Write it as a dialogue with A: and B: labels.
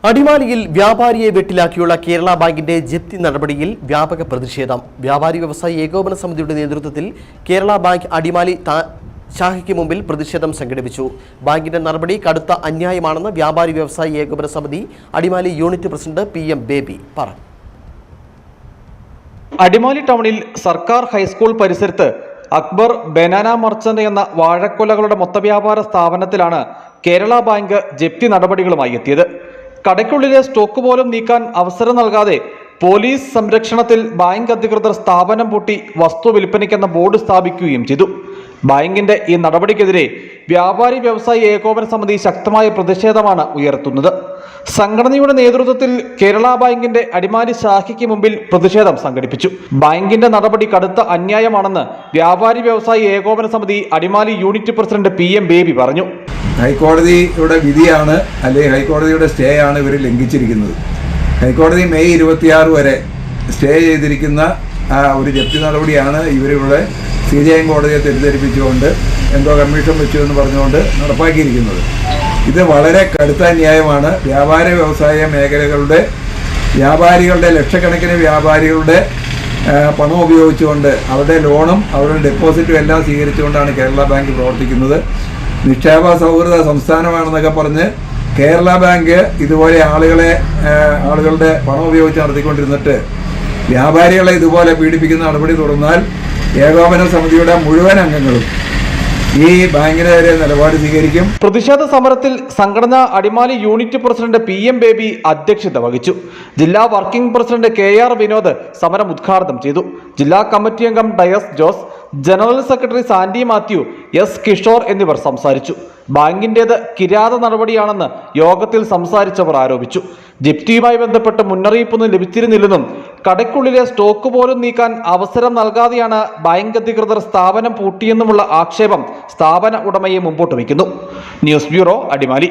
A: അടിമാലിയിൽ വ്യാപാരിയെ വെട്ടിലാക്കിയുള്ള കേരള ബാങ്കിന്റെ ജപ്തി നടപടിയിൽ വ്യാപക പ്രതിഷേധം. വ്യാപാരി വ്യവസായി ഏകോപന സമിതിയുടെ നേതൃത്വത്തിൽ കേരള ബാങ്ക് അടിമാലി ശാഖയ്ക്ക് മുമ്പിൽ പ്രതിഷേധം സംഘടിപ്പിച്ചു. ബാങ്കിന്റെ നടപടി കടുത്ത അന്യായമാണെന്ന് വ്യാപാരി വ്യവസായി ഏകോപന സമിതി Adimali unit president PM baby പറഞ്ഞു.
B: അടിമാലി ടൗണിൽ സർക്കാർ ഹൈസ്കൂൾ പരിസരത്ത് അക്ബർ ബനാന മർച്ചന്റ് എന്ന വാഴക്കൊലകളുടെ മൊത്തവ്യാപാര സ്ഥാപനത്തിലാണ് കേരള ബാങ്ക് ജപ്തി നടപടികളുമായി എത്തിയത്. കടയ്ക്കുള്ളിലെ സ്റ്റോക്ക് പോലും നീക്കാൻ അവസരം നൽകാതെ പോലീസ് സംരക്ഷണത്തിൽ ബാങ്ക് അധികൃതർ സ്ഥാപനം പൂട്ടി വസ്തു വിൽപ്പനയ്ക്കെന്ന ബോർഡ് സ്ഥാപിക്കുകയും ചെയ്തു. ബാങ്കിന്റെ ഈ നടപടിക്കെതിരെ വ്യാപാരി വ്യവസായി ഏകോപന സമിതി ശക്തമായ പ്രതിഷേധമാണ് ഉയർത്തുന്നത്. സംഘടനയുടെ നേതൃത്വത്തിൽ കേരള ബാങ്കിന്റെ അടിമാലി ശാഖയ്ക്ക് മുമ്പിൽ പ്രതിഷേധം സംഘടിപ്പിച്ചു. ബാങ്കിന്റെ നടപടി കടുത്ത അന്യായമാണെന്ന് വ്യാപാരി വ്യവസായി ഏകോപന സമിതി Adimali unit president PM baby പറഞ്ഞു.
C: ഹൈക്കോടതിയുടെ വിധിയാണ് അല്ലെങ്കിൽ ഹൈക്കോടതിയുടെ സ്റ്റേ ആണ് ഇവർ ലംഘിച്ചിരിക്കുന്നത്. ഹൈക്കോടതി മെയ് 26 വരെ സ്റ്റേ ചെയ്തിരിക്കുന്ന ഒരു ജപ്തി നടപടിയാണ് ഇവരിവിടെ CJM കോടതിയെ തെറ്റിദ്ധരിപ്പിച്ചുകൊണ്ട് എന്തോ കമ്മീഷൻ വെച്ചു എന്ന് പറഞ്ഞുകൊണ്ട് നടപ്പാക്കിയിരിക്കുന്നത്. ഇത് വളരെ കടുത്ത അന്യായമാണ്. വ്യാപാര വ്യവസായ മേഖലകളുടെ വ്യാപാരികളുടെ ലക്ഷക്കണക്കിന് വ്യാപാരികളുടെ പണം ഉപയോഗിച്ചുകൊണ്ട് അവരുടെ ലോണും അവരുടെ ഡെപ്പോസിറ്റും എല്ലാം സ്വീകരിച്ചുകൊണ്ടാണ് കേരള ബാങ്ക് പ്രവർത്തിക്കുന്നത്. നിക്ഷേപ സൗഹൃദ സംസ്ഥാനമാണെന്നൊക്കെ പറഞ്ഞ് കേരള ബാങ്ക് ഇതുപോലെ ആളുകളുടെ പണം ഉപയോഗിച്ച് നടത്തിക്കൊണ്ടിരുന്നിട്ട് വ്യാപാരികളെ ഇതുപോലെ പീഡിപ്പിക്കുന്ന നടപടി തുടർന്നാൽ ഏകോപന സമിതിയുടെ മുഴുവൻ അംഗങ്ങളും ഈ ബാങ്കിനെതിരെ നിലപാട് സ്വീകരിക്കും.
B: പ്രതിഷേധ സമരത്തിൽ സംഘടന Adimali unit president PM baby അധ്യക്ഷത വഹിച്ചു. ജില്ലാ വർക്കിംഗ് പ്രസിഡന്റ് KR വിനോദ് സമരം ഉദ്ഘാടനം ചെയ്തു. ജില്ലാ കമ്മിറ്റി അംഗം Dias Jose, general secretary Sandy Mathew, S Kishore എന്നിവർ സംസാരിച്ചു. ബാങ്കിന്റേത് കിരാത നടപടിയാണെന്ന് യോഗത്തിൽ സംസാരിച്ചവർ ആരോപിച്ചു. ജപ്തിയുമായി ബന്ധപ്പെട്ട് മുന്നറിയിപ്പൊന്നും ലഭിച്ചിരുന്നില്ലെന്നും കടയ്ക്കുള്ളിലെ സ്റ്റോക്ക് പോലും നീക്കാൻ അവസരം നൽകാതെയാണ് ബാങ്ക് അധികൃതർ സ്ഥാപനം പൂട്ടിയെന്നുമുള്ള ആക്ഷേപം സ്ഥാപന ഉടമയെ മുമ്പോട്ട് വയ്ക്കുന്നു. News bureau, Adimali.